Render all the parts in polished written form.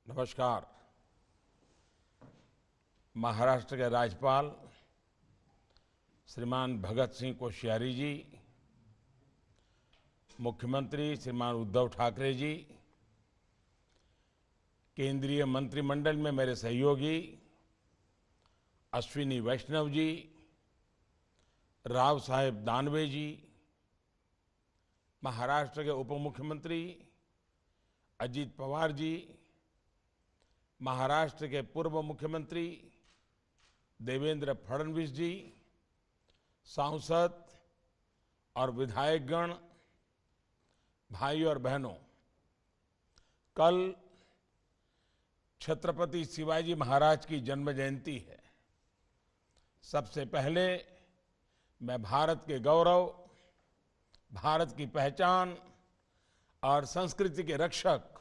नमस्कार। महाराष्ट्र के राज्यपाल श्रीमान भगत सिंह कोश्यारी जी, मुख्यमंत्री श्रीमान उद्धव ठाकरे जी, केंद्रीय मंत्रिमंडल में मेरे सहयोगी अश्विनी वैष्णव जी, राव साहेब दानवे जी, महाराष्ट्र के उप मुख्यमंत्री अजित पवार जी, महाराष्ट्र के पूर्व मुख्यमंत्री देवेंद्र फडणवीस जी, सांसद और विधायकगण, भाई और बहनों, कल छत्रपति शिवाजी महाराज की जन्म जयंती है। सबसे पहले मैं भारत के गौरव, भारत की पहचान और संस्कृति के रक्षक,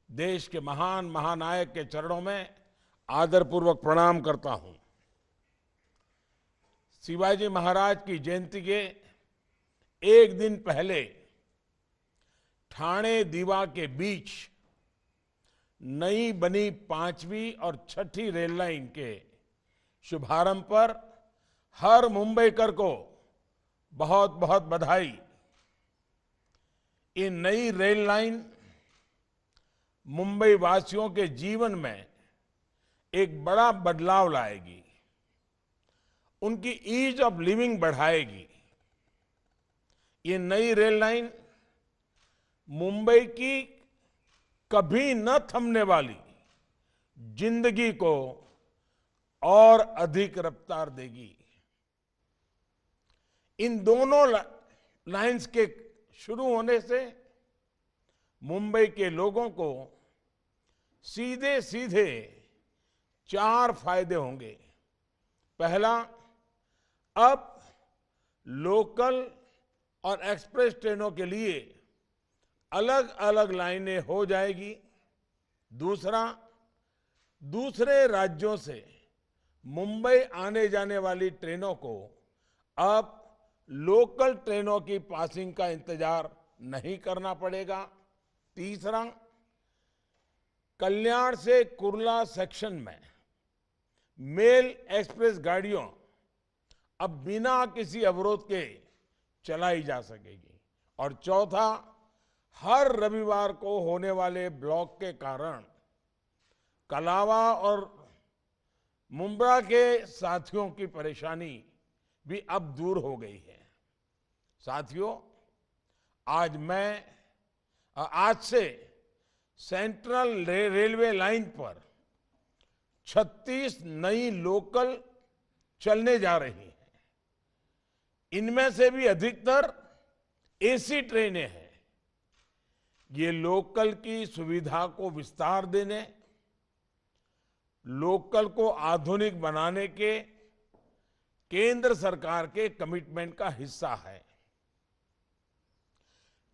देश के महान महानायक के चरणों में आदरपूर्वक प्रणाम करता हूं। शिवाजी महाराज की जयंती के एक दिन पहले ठाणे दीवा के बीच नई बनी 5वीं और 6ठी रेल लाइन के शुभारंभ पर हर मुंबईकर को बहुत बहुत बधाई। ये नई रेल लाइन मुंबई वासियों के जीवन में एक बड़ा बदलाव लाएगी, उनकी ईज ऑफ लिविंग बढ़ाएगी। ये नई रेल लाइन मुंबई की कभी न थमने वाली जिंदगी को और अधिक रफ्तार देगी। इन दोनों लाइंस के शुरू होने से मुंबई के लोगों को सीधे सीधे 4 फायदे होंगे। पहला, अब लोकल और एक्सप्रेस ट्रेनों के लिए अलग अलग लाइनें हो जाएगी। दूसरा, दूसरे राज्यों से मुंबई आने जाने वाली ट्रेनों को अब लोकल ट्रेनों की पासिंग का इंतजार नहीं करना पड़ेगा। तीसरा, कल्याण से कुर्ला सेक्शन में मेल एक्सप्रेस गाड़ियों अब बिना किसी अवरोध के चलाई जा सकेगी। और चौथा, हर रविवार को होने वाले ब्लॉक के कारण कलावा और मुंब्रा के साथियों की परेशानी भी अब दूर हो गई है। साथियों, आज से सेंट्रल रेलवे लाइन पर 36 नई लोकल चलने जा रही हैं। इनमें से भी अधिकतर एसी ट्रेनें हैं। ये लोकल की सुविधा को विस्तार देने, लोकल को आधुनिक बनाने के केंद्र सरकार के कमिटमेंट का हिस्सा है।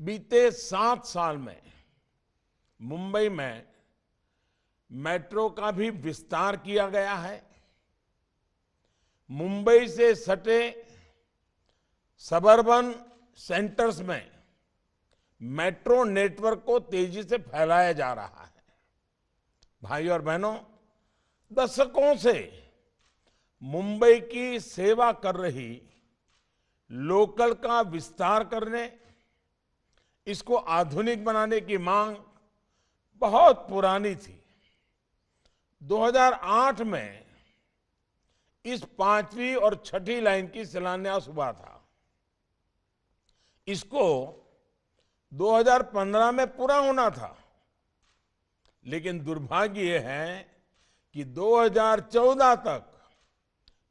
बीते 7 साल में मुंबई में मेट्रो का भी विस्तार किया गया है। मुंबई से सटे सबर्बन सेंटर्स में मेट्रो नेटवर्क को तेजी से फैलाया जा रहा है। भाई और बहनों, दशकों से मुंबई की सेवा कर रही लोकल का विस्तार करने, इसको आधुनिक बनाने की मांग बहुत पुरानी थी। 2008 में इस 5वीं और 6ठी लाइन की शिलान्यास हुआ था। इसको 2015 में पूरा होना था, लेकिन दुर्भाग्य यह है कि 2014 तक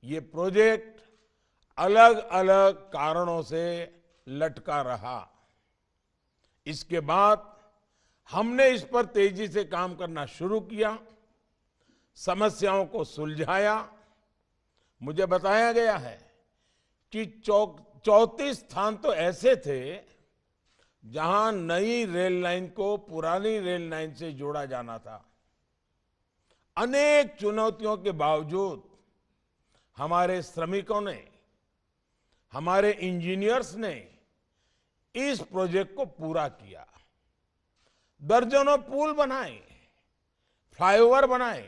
ये प्रोजेक्ट अलग अलग कारणों से लटका रहा। इसके बाद हमने इस पर तेजी से काम करना शुरू किया, समस्याओं को सुलझाया। मुझे बताया गया है कि 34 स्थान तो ऐसे थे जहां नई रेल लाइन को पुरानी रेल लाइन से जोड़ा जाना था। अनेक चुनौतियों के बावजूद हमारे श्रमिकों ने, हमारे इंजीनियर्स ने इस प्रोजेक्ट को पूरा किया। दर्जनों पुल बनाए, फ्लाईओवर बनाए,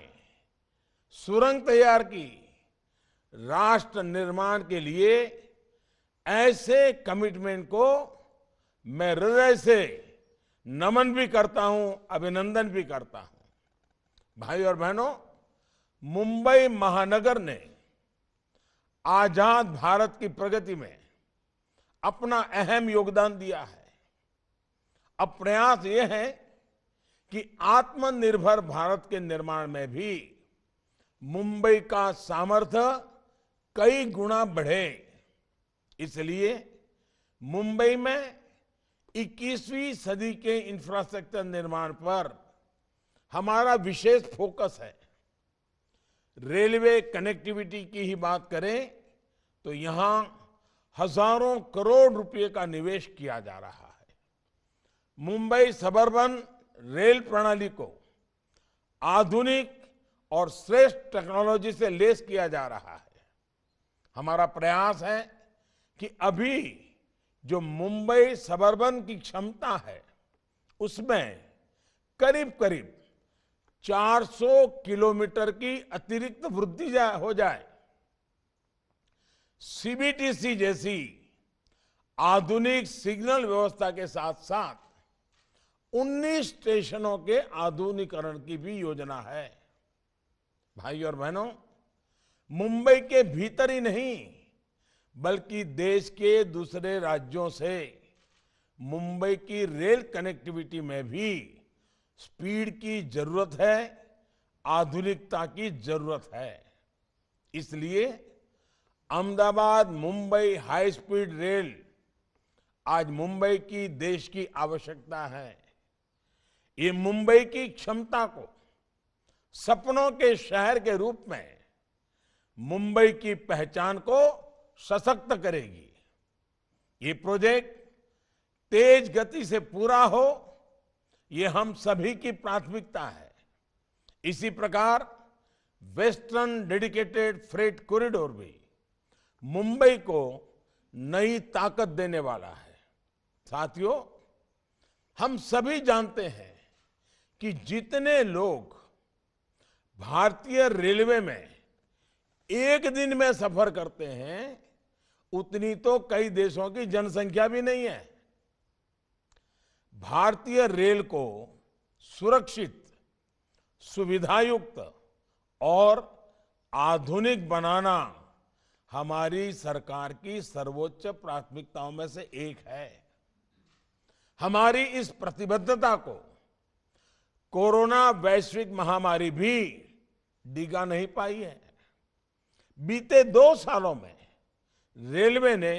सुरंग तैयार की। राष्ट्र निर्माण के लिए ऐसे कमिटमेंट को मैं हृदय से नमन भी करता हूं, अभिनंदन भी करता हूं। भाई और बहनों, मुंबई महानगर ने आजाद भारत की प्रगति में अपना अहम योगदान दिया है। अब प्रयास ये है कि आत्मनिर्भर भारत के निर्माण में भी मुंबई का सामर्थ्य कई गुना बढ़े। इसलिए मुंबई में 21वीं सदी के इंफ्रास्ट्रक्चर निर्माण पर हमारा विशेष फोकस है। रेलवे कनेक्टिविटी की ही बात करें तो यहां हजारों करोड़ रुपए का निवेश किया जा रहा है। मुंबई सबर्बन रेल प्रणाली को आधुनिक और श्रेष्ठ टेक्नोलॉजी से लैस किया जा रहा है। हमारा प्रयास है कि अभी जो मुंबई सबर्बन की क्षमता है उसमें करीब करीब 400 किलोमीटर की अतिरिक्त वृद्धि हो जाए। सीबीटीसी जैसी आधुनिक सिग्नल व्यवस्था के साथ साथ 19 स्टेशनों के आधुनिकीकरण की भी योजना है। भाई और बहनों, मुंबई के भीतर ही नहीं बल्कि देश के दूसरे राज्यों से मुंबई की रेल कनेक्टिविटी में भी स्पीड की जरूरत है, आधुनिकता की जरूरत है। इसलिए Ahmedabad Mumbai high speed rail आज मुंबई की देश की आवश्यकता है। ये मुंबई की क्षमता को सपनों के शहर के रूप में मुंबई की पहचान को सशक्त करेगी। ये प्रोजेक्ट तेज गति से पूरा हो, ये हम सभी की प्राथमिकता है। इसी प्रकार वेस्टर्न डेडिकेटेड फ्रेट कॉरिडोर भी मुंबई को नई ताकत देने वाला है। साथियों, हम सभी जानते हैं कि जितने लोग भारतीय रेलवे में एक दिन में सफर करते हैं उतनी तो कई देशों की जनसंख्या भी नहीं है। भारतीय रेल को सुरक्षित, सुविधायुक्त और आधुनिक बनाना हमारी सरकार की सर्वोच्च प्राथमिकताओं में से एक है। हमारी इस प्रतिबद्धता को कोरोना वैश्विक महामारी भी डिगा नहीं पाई है। बीते 2 सालों में रेलवे ने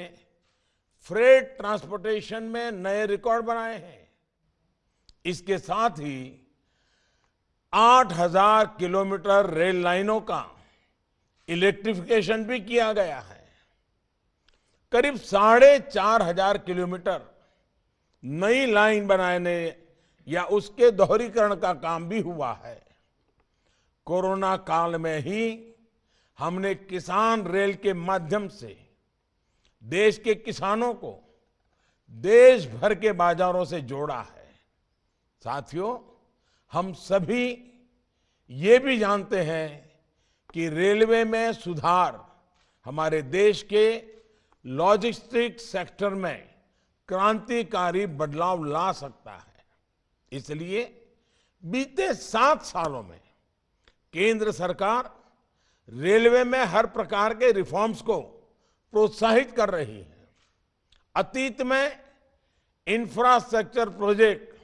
फ्रेट ट्रांसपोर्टेशन में नए रिकॉर्ड बनाए हैं। इसके साथ ही 8,000 किलोमीटर रेल लाइनों का इलेक्ट्रिफिकेशन भी किया गया है। करीब 4,500 किलोमीटर नई लाइन बनाने या उसके दोहरीकरण का काम भी हुआ है। कोरोना काल में ही हमने किसान रेल के माध्यम से देश के किसानों को देश भर के बाजारों से जोड़ा है। साथियों, हम सभी ये भी जानते हैं कि रेलवे में सुधार हमारे देश के लॉजिस्टिक सेक्टर में क्रांतिकारी बदलाव ला सकता है। इसलिए बीते 7 सालों में केंद्र सरकार रेलवे में हर प्रकार के रिफॉर्म्स को प्रोत्साहित कर रही है। अतीत में इंफ्रास्ट्रक्चर प्रोजेक्ट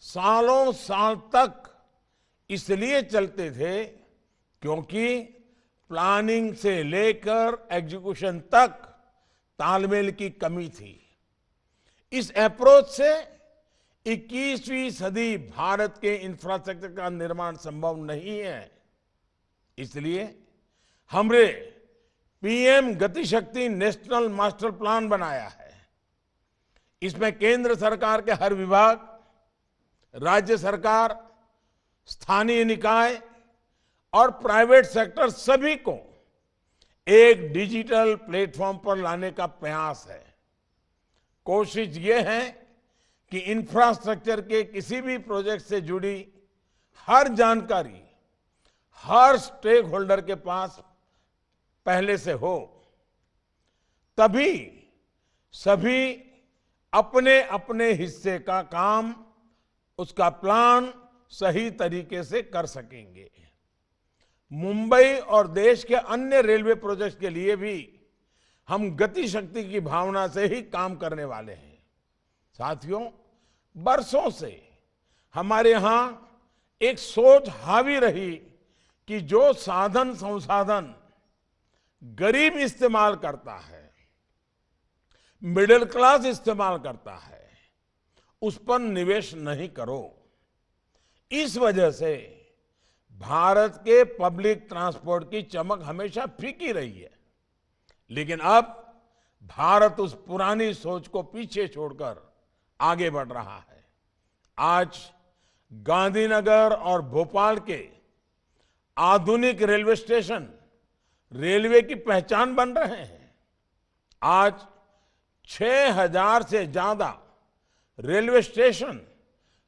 सालों साल तक इसलिए चलते थे क्योंकि प्लानिंग से लेकर एग्जीक्यूशन तक तालमेल की कमी थी। इस अप्रोच से 21वीं सदी भारत के इंफ्रास्ट्रक्चर का निर्माण संभव नहीं है। इसलिए हमने PM Gati Shakti national master plan बनाया है। इसमें केंद्र सरकार के हर विभाग, राज्य सरकार, स्थानीय निकाय और प्राइवेट सेक्टर सभी को एक डिजिटल प्लेटफॉर्म पर लाने का प्रयास है। कोशिश ये है कि इंफ्रास्ट्रक्चर के किसी भी प्रोजेक्ट से जुड़ी हर जानकारी हर स्टेक होल्डर के पास पहले से हो, तभी सभी अपने अपने हिस्से का काम, उसका प्लान सही तरीके से कर सकेंगे। मुंबई और देश के अन्य रेलवे प्रोजेक्ट्स के लिए भी हम गति शक्ति की भावना से ही काम करने वाले हैं। साथियों, बरसों से हमारे यहां एक सोच हावी रही कि जो साधन संसाधन गरीब इस्तेमाल करता है, मिडिल क्लास इस्तेमाल करता है, उस पर निवेश नहीं करो। इस वजह से भारत के पब्लिक ट्रांसपोर्ट की चमक हमेशा फीकी रही है। लेकिन अब भारत उस पुरानी सोच को पीछे छोड़कर आगे बढ़ रहा है। आज गांधीनगर और भोपाल के आधुनिक रेलवे स्टेशन रेलवे की पहचान बन रहे हैं। आज 6000 से ज्यादा रेलवे स्टेशन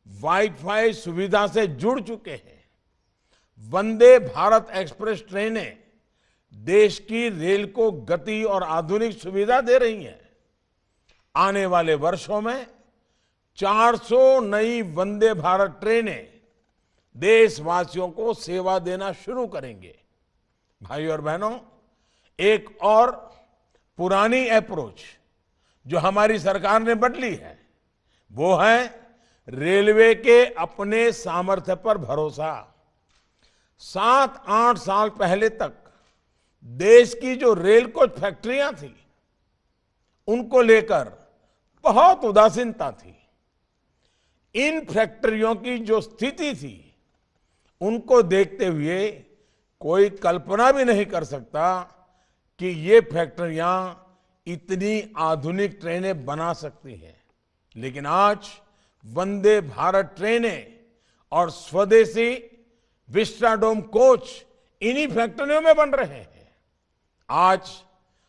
वाईफाई सुविधा से जुड़ चुके हैं। वंदे भारत एक्सप्रेस ट्रेनें देश की रेल को गति और आधुनिक सुविधा दे रही हैं। आने वाले वर्षों में 400 नई वंदे भारत ट्रेनें देशवासियों को सेवा देना शुरू करेंगे। भाइयों और बहनों, एक और पुरानी अप्रोच जो हमारी सरकार ने बदली है, वो है रेलवे के अपने सामर्थ्य पर भरोसा। 7-8 साल पहले तक देश की जो रेल कोच फैक्ट्रियां थी, उनको लेकर बहुत उदासीनता थी। इन फैक्ट्रियों की जो स्थिति थी, उनको देखते हुए कोई कल्पना भी नहीं कर सकता कि ये फैक्ट्रियां इतनी आधुनिक ट्रेनें बना सकती हैं। लेकिन आज वंदे भारत ट्रेनें और स्वदेशी विस्टाडोम कोच इन्हीं फैक्ट्रियों में बन रहे हैं। आज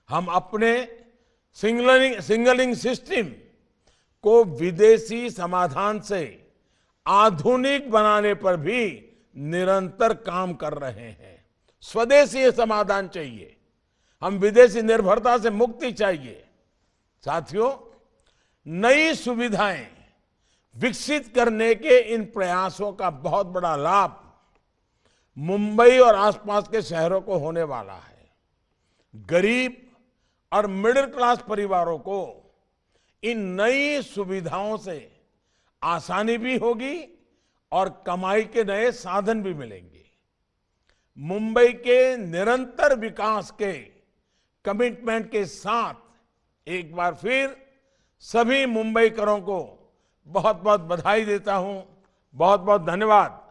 हम अपने सिंगलिंग सिस्टम को विदेशी समाधान से आधुनिक बनाने पर भी निरंतर काम कर रहे हैं। स्वदेशी समाधान चाहिए, हम विदेशी निर्भरता से मुक्ति चाहिए। साथियों, नई सुविधाएं विकसित करने के इन प्रयासों का बहुत बड़ा लाभ मुंबई और आसपास के शहरों को होने वाला है। गरीब और मिडिल क्लास परिवारों को इन नई सुविधाओं से आसानी भी होगी और कमाई के नए साधन भी मिलेंगे। मुंबई के निरंतर विकास के कमिटमेंट के साथ एक बार फिर सभी मुंबईकरों को बहुत बहुत बधाई देता हूं। बहुत बहुत धन्यवाद।